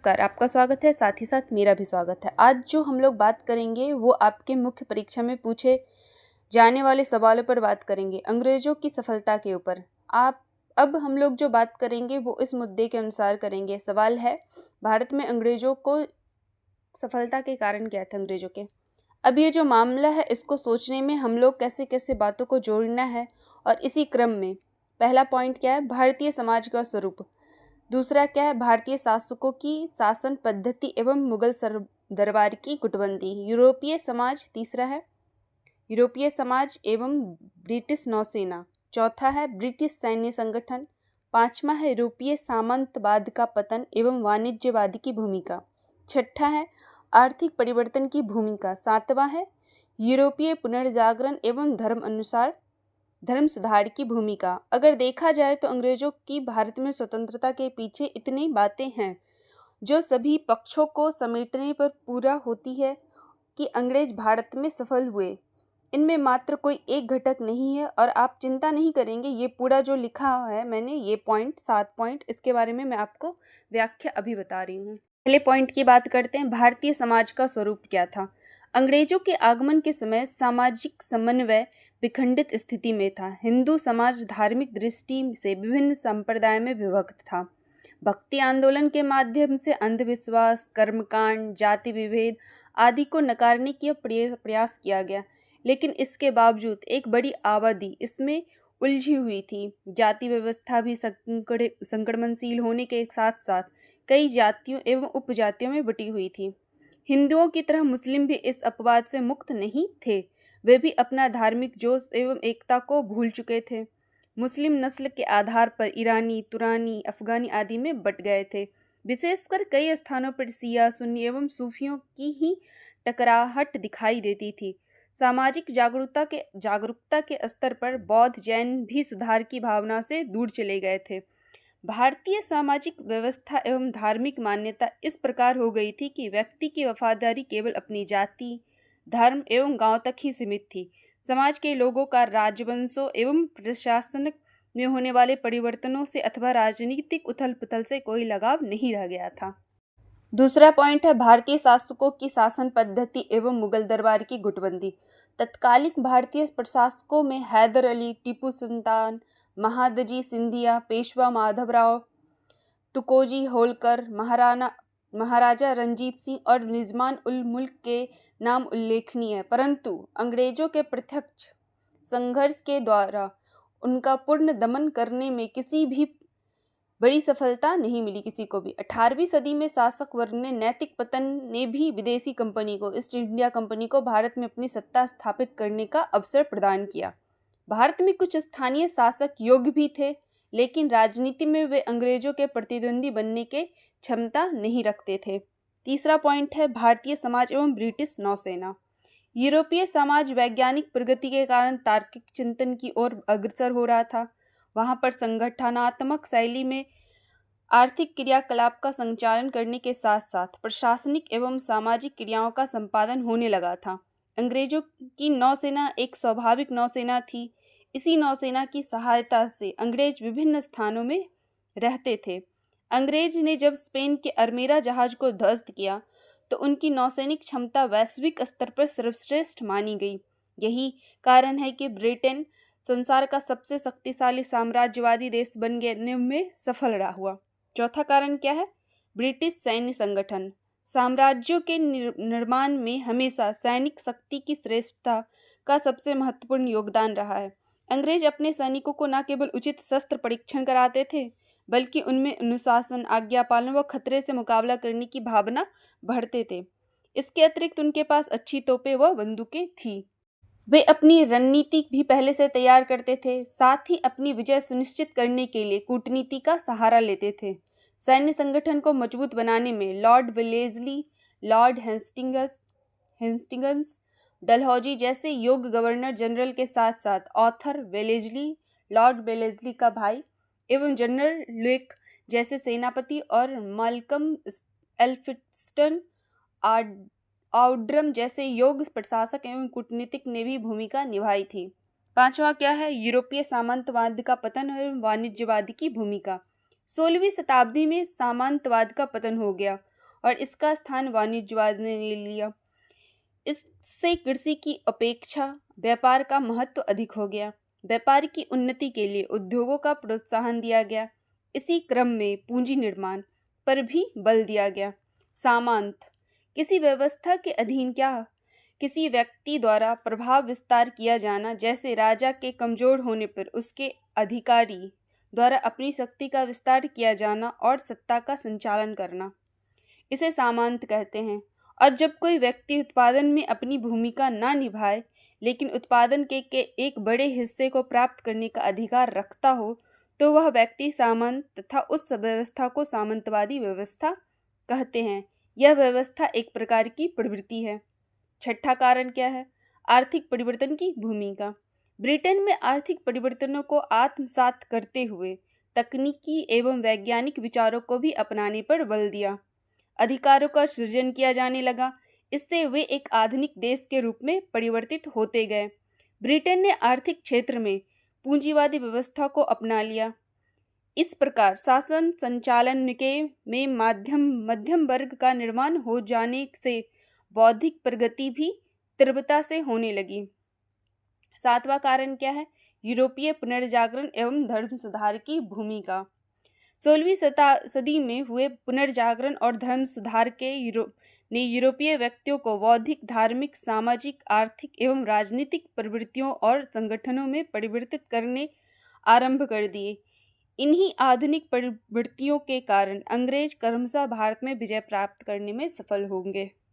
नमस्कार, आपका स्वागत है। साथ ही साथ मेरा भी स्वागत है। आज जो हम लोग बात करेंगे वो आपके मुख्य परीक्षा में पूछे जाने वाले सवालों पर बात करेंगे, अंग्रेजों की सफलता के ऊपर। अब हम लोग जो बात करेंगे वो इस मुद्दे के अनुसार करेंगे। सवाल है, भारत में अंग्रेजों को सफलता के कारण क्या थे अंग्रेजों के। अब ये जो मामला है इसको सोचने में हम लोग कैसे कैसे बातों को जोड़ना है, और इसी क्रम में पहला पॉइंट क्या है, भारतीय समाज का स्वरूप। दूसरा क्या है, भारतीय शासकों की शासन पद्धति एवं मुगल दरबार की गुटबंदी। यूरोपीय समाज तीसरा है, यूरोपीय समाज एवं ब्रिटिश नौसेना। चौथा है, ब्रिटिश सैन्य संगठन। पांचवा है, यूरोपीय सामंतवाद का पतन एवं वाणिज्यवाद की भूमिका। छठा है, आर्थिक परिवर्तन की भूमिका। सातवां है, यूरोपीय पुनर्जागरण एवं धर्म सुधार की भूमिका। अगर देखा जाए तो अंग्रेजों की भारत में स्वतंत्रता के पीछे इतनी बातें हैं जो सभी पक्षों को समेटने पर पूरा होती है कि अंग्रेज भारत में सफल हुए। इनमें मात्र कोई एक घटक नहीं है, और आप चिंता नहीं करेंगे, ये पूरा जो लिखा है मैंने, ये पॉइंट 7 पॉइंट, इसके बारे में मैं आपको व्याख्या अभी बता रही हूँ। पहले पॉइंट की बात करते हैं, भारतीय समाज का स्वरूप क्या था। अंग्रेजों के आगमन के समय सामाजिक समन्वय विखंडित स्थिति में था। हिंदू समाज धार्मिक दृष्टि से विभिन्न संप्रदाय में विभक्त था। भक्ति आंदोलन के माध्यम से अंधविश्वास, कर्मकांड, जाति विभेद आदि को नकारने की प्रयास किया गया, लेकिन इसके बावजूद एक बड़ी आबादी इसमें उलझी हुई थी। जाति व्यवस्था भी संकटमनशील होने के साथ साथ कई जातियों एवं उपजातियों में बटी हुई थी। हिंदुओं की तरह मुस्लिम भी इस अपवाद से मुक्त नहीं थे। वे भी अपना धार्मिक जोश एवं एकता को भूल चुके थे। मुस्लिम नस्ल के आधार पर ईरानी, तुरानी, अफगानी आदि में बट गए थे। विशेषकर कई स्थानों पर शिया, सुन्नी एवं सूफियों की ही टकराहट दिखाई देती थी। सामाजिक जागरूकता के स्तर पर बौद्ध, जैन भी सुधार की भावना से दूर चले गए थे। भारतीय सामाजिक व्यवस्था एवं धार्मिक मान्यता इस प्रकार हो गई थी कि व्यक्ति की वफादारी केवल अपनी जाति, धर्म एवं गांव तक ही सीमित थी। समाज के लोगों का राजवंशों एवं प्रशासन में होने वाले परिवर्तनों से अथवा राजनीतिक उथल पुथल से कोई लगाव नहीं रह गया था। दूसरा पॉइंट है, भारतीय शासकों की शासन पद्धति एवं मुगल दरबार की गुटबंदी। तत्कालिक भारतीय प्रशासकों में हैदर अली, टीपू सुल्तान, महादजी सिंधिया, पेशवा माधवराव, तुकोजी होलकर, महाराजा रंजीत सिंह और निज़ाम उल मुल्क के नाम उल्लेखनीय है, परंतु अंग्रेजों के प्रत्यक्ष संघर्ष के द्वारा उनका पूर्ण दमन करने में किसी भी बड़ी सफलता नहीं मिली किसी को भी। 18वीं सदी में शासक वर्ग ने नैतिक पतन ने भी विदेशी कंपनी को, ईस्ट इंडिया कंपनी को भारत में अपनी सत्ता स्थापित करने का अवसर प्रदान किया। भारत में कुछ स्थानीय शासक योग्य भी थे, लेकिन राजनीति में वे अंग्रेजों के प्रतिद्वंदी बनने के क्षमता नहीं रखते थे। तीसरा पॉइंट है, भारतीय समाज एवं ब्रिटिश नौसेना। यूरोपीय समाज वैज्ञानिक प्रगति के कारण तार्किक चिंतन की ओर अग्रसर हो रहा था। वहां पर संगठनात्मक शैली में आर्थिक क्रियाकलाप का संचालन करने के साथ साथ प्रशासनिक एवं सामाजिक क्रियाओं का संपादन होने लगा था। अंग्रेजों की नौसेना एक स्वाभाविक नौसेना थी। इसी नौसेना की सहायता से अंग्रेज विभिन्न स्थानों में रहते थे। अंग्रेज ने जब स्पेन के अरमेरा जहाज को ध्वस्त किया तो उनकी नौसैनिक क्षमता वैश्विक स्तर पर सर्वश्रेष्ठ मानी गई। यही कारण है कि ब्रिटेन संसार का सबसे शक्तिशाली साम्राज्यवादी देश बनने में सफल रहा हुआ। चौथा कारण क्या है, ब्रिटिश सैन्य संगठन। साम्राज्यों के निर्माण में हमेशा सैनिक शक्ति की श्रेष्ठता का सबसे महत्वपूर्ण योगदान रहा है। अंग्रेज अपने सैनिकों को न केवल उचित शस्त्र परीक्षण कराते थे, बल्कि उनमें अनुशासन, आज्ञा पालन व खतरे से मुकाबला करने की भावना भरते थे। इसके अतिरिक्त उनके पास अच्छी तोपें व बंदूकें थी। वे अपनी रणनीति भी पहले से तैयार करते थे, साथ ही अपनी विजय सुनिश्चित करने के लिए कूटनीति का सहारा लेते थे। सैन्य संगठन को मजबूत बनाने में Lord Wellesley, Lord Hastings, Dalhousie जैसे योग्य गवर्नर जनरल के साथ साथ आर्थर वेलेस्ली, लॉर्ड वेलेस्ली का भाई, एवं जनरल लेक जैसे सेनापति और माल्कम एल्फिंस्टन, आउड्रम जैसे योग्य प्रशासक एवं कूटनीतिक ने भी भूमिका निभाई थी। पांचवा क्या है, यूरोपीय सामंतवाद का पतन एवं वाणिज्यवाद की भूमिका। 16वीं शताब्दी में सामंतवाद का पतन हो गया और इसका स्थान वाणिज्यवाद ने ले लिया। इससे कृषि की अपेक्षा व्यापार का महत्व अधिक हो गया। व्यापार की उन्नति के लिए उद्योगों का प्रोत्साहन दिया गया। इसी क्रम में पूंजी निर्माण पर भी बल दिया गया। सामंत किसी व्यवस्था के अधीन क्या किसी व्यक्ति द्वारा प्रभाव विस्तार किया जाना, जैसे राजा के कमजोर होने पर उसके अधिकारी द्वारा अपनी शक्ति का विस्तार किया जाना और सत्ता का संचालन करना, इसे सामंत कहते हैं। और जब कोई व्यक्ति उत्पादन में अपनी भूमिका ना निभाए लेकिन उत्पादन के एक बड़े हिस्से को प्राप्त करने का अधिकार रखता हो तो वह व्यक्ति सामंत तथा उस व्यवस्था को सामंतवादी व्यवस्था कहते हैं। यह व्यवस्था एक प्रकार की प्रवृत्ति है। छठा कारण क्या है? आर्थिक परिवर्तन की भूमिका। ब्रिटेन में आर्थिक परिवर्तनों को आत्मसात करते हुए तकनीकी एवं वैज्ञानिक विचारों को भी अपनाने पर बल दिया। अधिकारों का सृजन किया जाने लगा। इससे वे एक आधुनिक देश के रूप में परिवर्तित होते गए। ब्रिटेन ने आर्थिक क्षेत्र में पूंजीवादी व्यवस्था को अपना लिया। इस प्रकार शासन संचालन के में मध्यम वर्ग का निर्माण हो जाने से बौद्धिक प्रगति भी तीव्रता से होने लगी। सातवां कारण क्या है? यूरोपीय पुनर्जागरण एवं धर्म सुधार की भूमिका। 16वीं सदी में हुए पुनर्जागरण और धर्म सुधार के यूरोपीय व्यक्तियों को बौद्धिक, धार्मिक, सामाजिक, आर्थिक एवं राजनीतिक प्रवृत्तियों और संगठनों में परिवर्तित करने आरंभ कर दिए। इन्हीं आधुनिक प्रवृत्तियों के कारण अंग्रेज क्रमशः भारत में विजय प्राप्त करने में सफल होंगे।